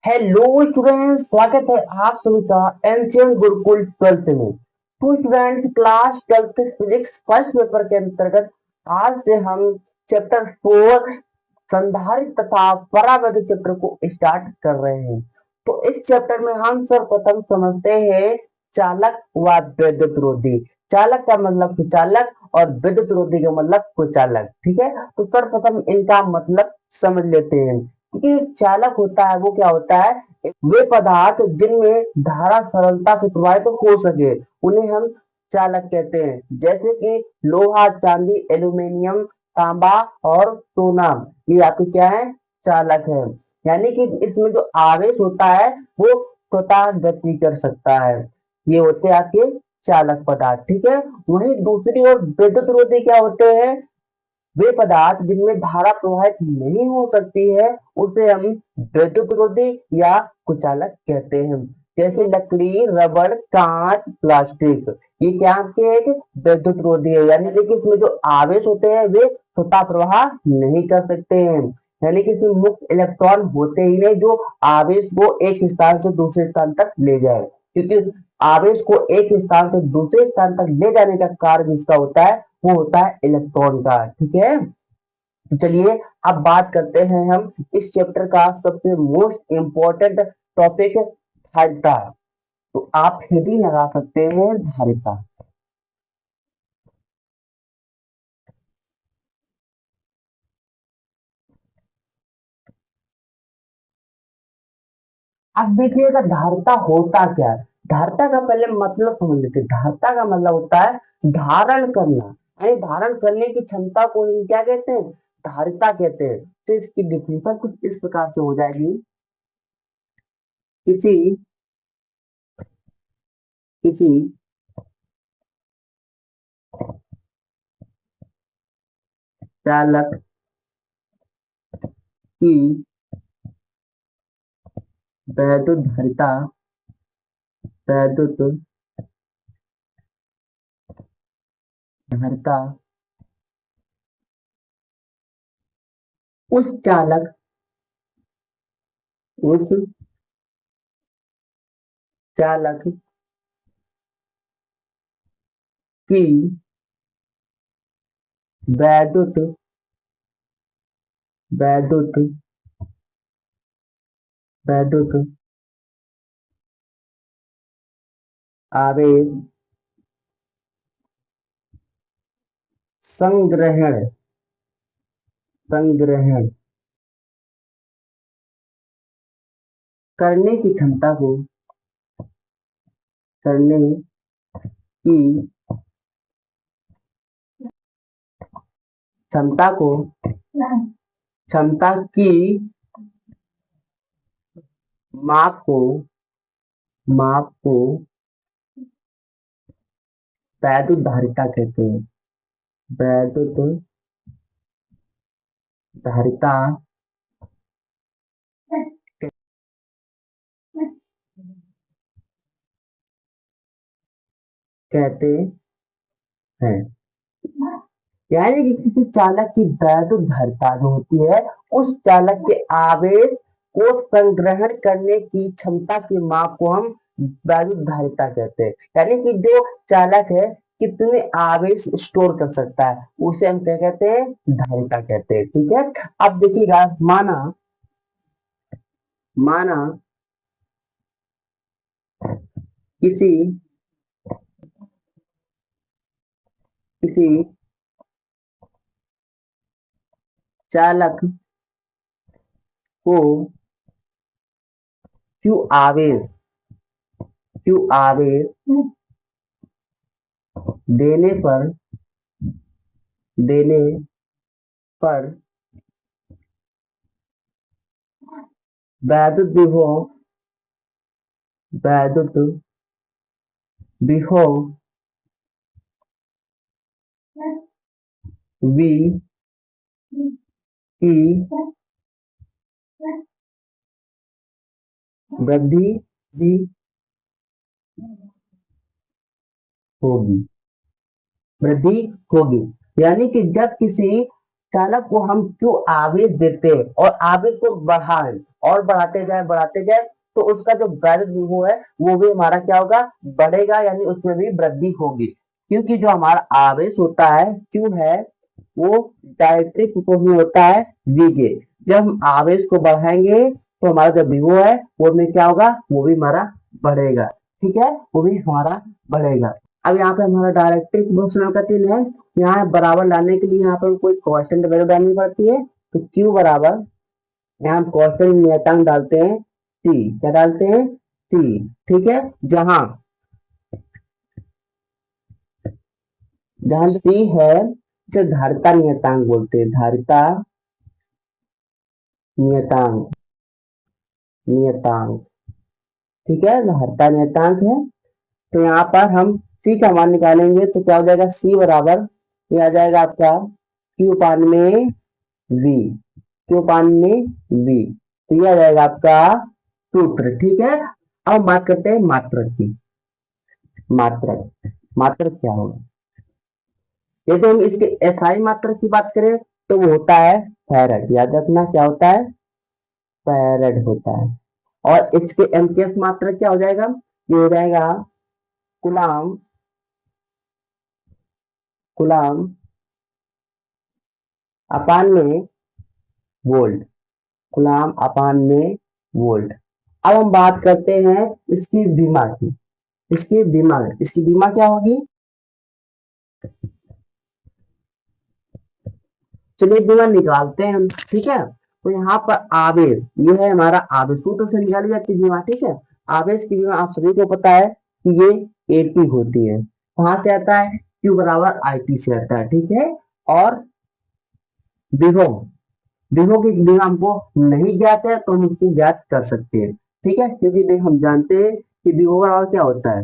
Hello students, स्वागत है आप सभी का एंशियंट गुरुकुल 12th में। तो students, class 12th physics first paper के अंतर्गत आज से हम चैप्टर 4 संधारित्र तथा परावैद्युत चैप्टर को स्टार्ट कर रहे हैं। तो इस चैप्टर में हम सर्वप्रथम समझते हैं चालक व विद्युत रोधी। चालक का मतलब कुचालक और विद्युत रोधी का मतलब कुचालक। ठीक है, तो सर्वप्रथम इनका मतलब समझ लेते हैं। क्योंकि चालक होता है वो क्या होता है, वे पदार्थ जिनमें धारा सरलता से प्रवाहित हो सके उन्हें हम चालक कहते हैं। जैसे कि लोहा, चांदी, एल्यूमीनियम, तांबा और सोना, ये आपके क्या है, चालक है। यानी कि इसमें जो आवेश होता है वो स्वतः गति कर सकता है। ये होते हैं आपके चालक पदार्थ। ठीक है, वहीं दूसरी ओर विद्युत रोधी क्या होते हैं, वे पदार्थ जिनमें धारा प्रवाहित नहीं हो सकती है उसे हम विद्युत रोधी या कुचालक कहते हैं। जैसे लकड़ी, रबड़, कांच, प्लास्टिक, ये क्या आपके एक विद्युत रोधी है। यानी कि इसमें जो आवेश होते हैं वे स्वतः प्रवाह नहीं कर सकते हैं। यानी कि इसमें मुक्त इलेक्ट्रॉन होते ही नहीं जो आवेश को एक स्थान से दूसरे स्थान तक ले जाए। क्योंकि आवेश को एक स्थान से दूसरे स्थान तक ले जाने का कार्य जिसका होता है वो होता है इलेक्ट्रॉन का। ठीक है, तो चलिए अब बात करते हैं हम इस चैप्टर का सबसे मोस्ट इम्पोर्टेंट टॉपिक, धारिता। तो आप हेडिंग लगा सकते हैं धारिता। अब देखिएगा धारिता होता क्या है। धारिता का पहले मतलब समझ लेते हैं। धारिता का मतलब होता है धारण करना, यानी धारण करने की क्षमता को हम क्या कहते हैं, धारिता कहते हैं। तो इसकी डिफिनेशन कुछ इस प्रकार से हो जाएगी। किसी किसी चालक की वैद्युत धारिता, वैद्युत धारिता उस चालक उस चालक की वैद्युत वैद्युत वैद्युत आवेश संग्रहण संग्रहण करने की क्षमता को, करने की क्षमता को, क्षमता की माप को, माप को वैद्युत धारिता कहते हैं। वैद्युत धारिता कहते हैं। यानी कि किसी चालक की वैद्युत धारिता जो होती है उस चालक के आवेश को संग्रहण करने की क्षमता की माप को हम वैद्युत धारिता कहते हैं। यानी कि जो चालक है कितने आवेश स्टोर कर सकता है उसे हम क्या कहते हैं, धारिता कहते हैं। ठीक है, अब देखिएगा, माना माना किसी किसी चालक को क्यू आवेश क्यू आवेश देने पर देने पर वैद्युत विभव वैद्युत विभव वी की वृद्धि भी होगी, वृद्धि होगी। यानी कि जब किसी चालक को हम क्यों आवेश देते हैं और आवेश को बढ़ाएं और बढ़ाते जाए तो उसका जो वैद्युत विभव है वो भी हमारा क्या होगा, बढ़ेगा, यानी उसमें भी वृद्धि होगी। क्योंकि जो हमारा आवेश होता है क्यों है, वो डायरेक्ट्रिक प्रोपोर्शनल होता है V के। जब हम आवेश को बढ़ाएंगे तो हमारा जो विभव है वो में क्या होगा, वो भी हमारा बढ़ेगा। ठीक है, वो भी हमारा बढ़ेगा। अब यहाँ पे हमारा डायरेक्ट्रिक प्रोपोर्शनल का चिन्ह है, यहाँ बराबर लाने के लिए यहाँ पर कोई कांस्टेंट वैल्यू डालनी पड़ती है। तो Q बराबर, यहाँ हम कांस्टेंट नियतांक डालते हैं C। क्या डालते हैं, C। ठीक है, जहां जहां C है इसे धारिता नियतांक बोलते हैं, धारिता नियतांक, नियतांक। ठीक है, धारिता नियतांक है। तो यहाँ पर हम C का मान निकालेंगे तो क्या हो जाएगा, C बराबर ये आ जाएगा आपका Q पान में V, Q पान में V। तो ये आ जाएगा आपका सूत्र। ठीक है, अब हम बात करते हैं मात्रक की। मात्रक, मात्रक क्या होगा, यदि हम इसके एसआई मात्रक की बात करें तो वो होता है फैरड। याद रखना क्या होता है, फैरड होता है। और इसके एमकेएस मात्रक क्या हो जाएगा, ये हो जाएगा कूलाम, कूलाम अपान में वोल्ट, कूलाम अपान में वोल्ट। अब हम बात करते हैं इसकी बीमा की। इसकी बीमा क्या होगी, चलिए बीमा निकालते हैं हम। ठीक है, तो यहाँ पर आवेश, ये है हमारा आवेश, सूत्र से निकाली जाती है बीमा। ठीक है, आवेश की बीमा आप सभी को पता है कि ये एटी होती है। कहाँ से आता है, क्यू बराबर आई टी से आता है। ठीक है, और विभव, विभव की बीमा हमको नहीं ज्ञात है तो हम उसकी ज्ञात कर सकते हैं। ठीक है, क्योंकि देख हम जानते हैं कि विभव बराबर क्या होता है,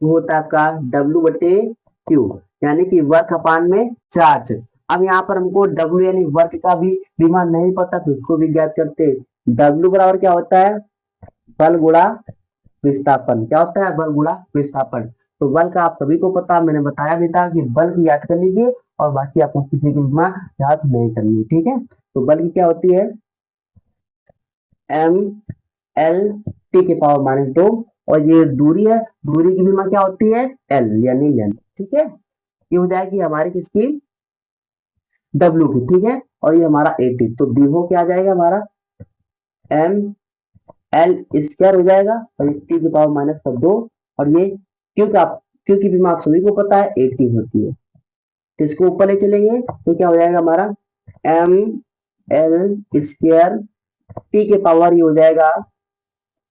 वो होता है आपका W बटे Q, यानी कि वर्क अपान में चार्ज। अब यहाँ पर हमको W यानी वर्क का भी बीमा नहीं पता तो उसको भी ज्ञात करते हैं। W बराबर क्या होता है, बल गुणा विस्थापन। क्या होता है, बल गुणा विस्थापन। तो बल का आप सभी को पता, मैंने बताया भी था कि बल की याद कर लीजिए और बाकी आपको किसी की बीमा याद नहीं करनी। ठीक है, तो बल की क्या होती है, M L T⁻²। और ये दूरी है, दूरी की बीमा क्या होती है, L यानी लेंथ। ठीक है, ये हो जाएगी हमारी किसकी, W की। ठीक है, और ये हमारा 80, तो विभव क्या आ जाएगा हमारा ML² हो जाएगा और T⁻²। और ये क्योंकि बीमा आप सभी को पता है 80 होती है, तो इसको ऊपर ले चलेंगे तो क्या हो जाएगा हमारा ML² T के पावर ये हो जाएगा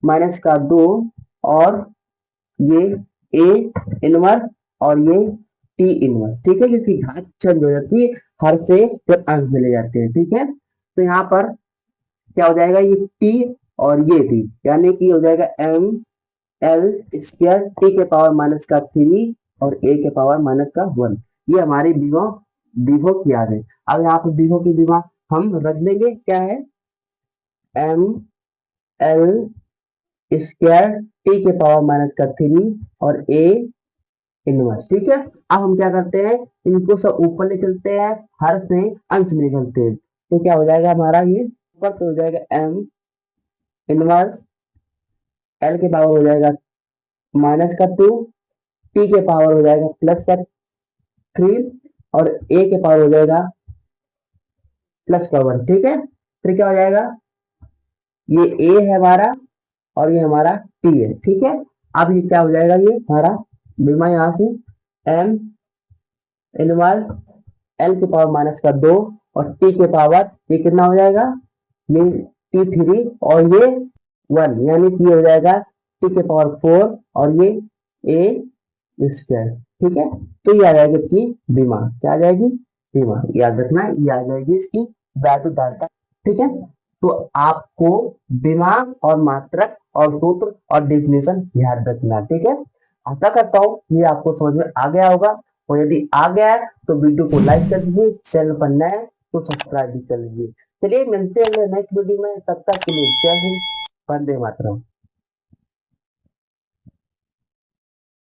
-2 और ये A इनवर्स और ये T इनवर्स। ठीक है, क्योंकि घात चेंज हो जाती है हर से जब अंश में ले जाते हैं। ठीक है, तो यहाँ पर क्या हो जाएगा, ये T और ये T, यानी कि हो जाएगा ML² T⁻³ और A के पावर -1। ये हमारी विभव की याद है। अब यहाँ पर विभव की बीमा हम रख देंगे, क्या है ML² T⁻³ और A इनवर्स। ठीक है, अब हम क्या करते हैं, इनको सब ऊपर ले चलते हैं, हर से अंश में निकलते हैं। तो क्या हो जाएगा हमारा, ये ऊपर तो हो जाएगा M इनवर्स L के पावर हो जाएगा -2, T के पावर हो जाएगा +3 और A के पावर हो जाएगा +1। ठीक है, फिर क्या हो जाएगा, ये A है हमारा और ये हमारा T है। ठीक है, अब ये क्या हो जाएगा, ये हमारा बीमा यहाँ से M इनवर्स L के पावर -2 और T के पावर ये कितना हो जाएगा, ये T3 और ये 1, यानी कि हो जाएगा T के पावर 4 और ये A²। ठीक है, तो ये आ जाएगी इसकी बीमा। क्या आ जाएगी, बीमा। याद रखना ये आ जाएगी इसकी वैद्युत धारिता। ठीक है, तो आपको बीमा और मात्रक और सूत्र और डेफिनेशन याद रखना। ठीक है, आशा करता हूँ ये आपको समझ में आ गया होगा, और यदि आ गया है तो वीडियो को लाइक कर दीजिए, चैनल पर नए तो सब्सक्राइब भी कर लीजिए। चलिए मिलते हैं नेक्स्ट वीडियो में, तब तक के लिए जय हिंद, वंदे मातरम।